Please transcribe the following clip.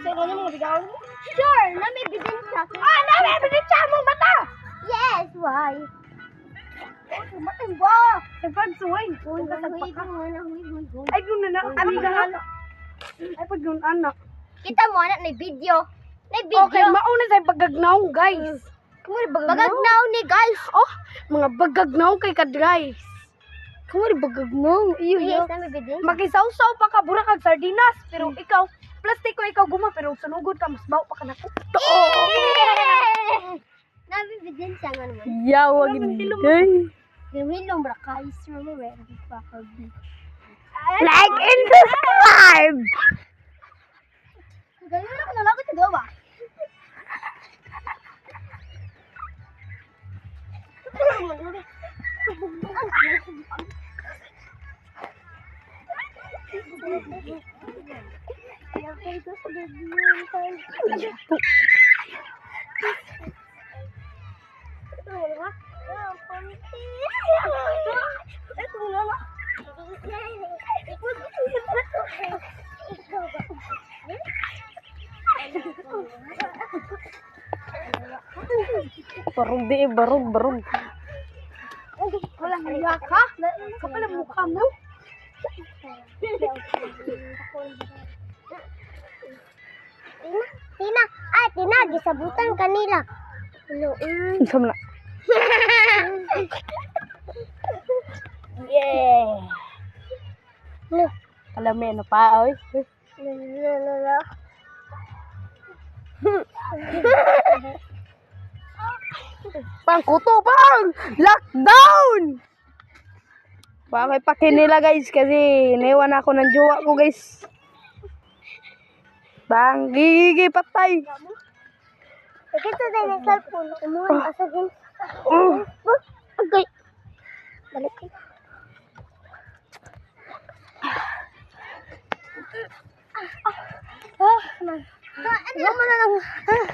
sa kanya mga bigawan mo? Sure, na may ebidensya. Ah, namin! Ebidensya mo mata! Yes, why? Matay ba? Nagpagsuway. Huy. Ay, kung na amiga anak. Ay, pag yun anak. Kita mo, anak, na video. Na video. Okay, mauna sa bagagnaw, guys. Kumari bagagnaw? Bagagnaw ni guys. Oh, mga bagagnaw kay ka-guys. Kumari bagagnaw. Iyo, iyo. Yes, na may ebidensya. Magisaw-saw pa ka, bura kag sardinas. Pero ikaw, plastiko ikaw guma, pero sunugod ka, mas baw pa ka na ko. Na may ebidensya nga naman. Yawag hindi. Gawin bra guys. Remember, Like and subscribe! Gawin ako na lang ito ba? Barog. Walang hiya ka? Kapal ang mukha mo? Tina, gisabutan kanila. Hello. Sama na. Yeah. Alam mo ano pa, oy. Pangkuto pang! Lockdown! Bakit pakinila guys kasi naiwan ako ng jowa ko guys. Bang, gigi patay. Kita tayo ng cellphone. Umuhan ka sa dun. Okay. Balik ka. Ano? Ano?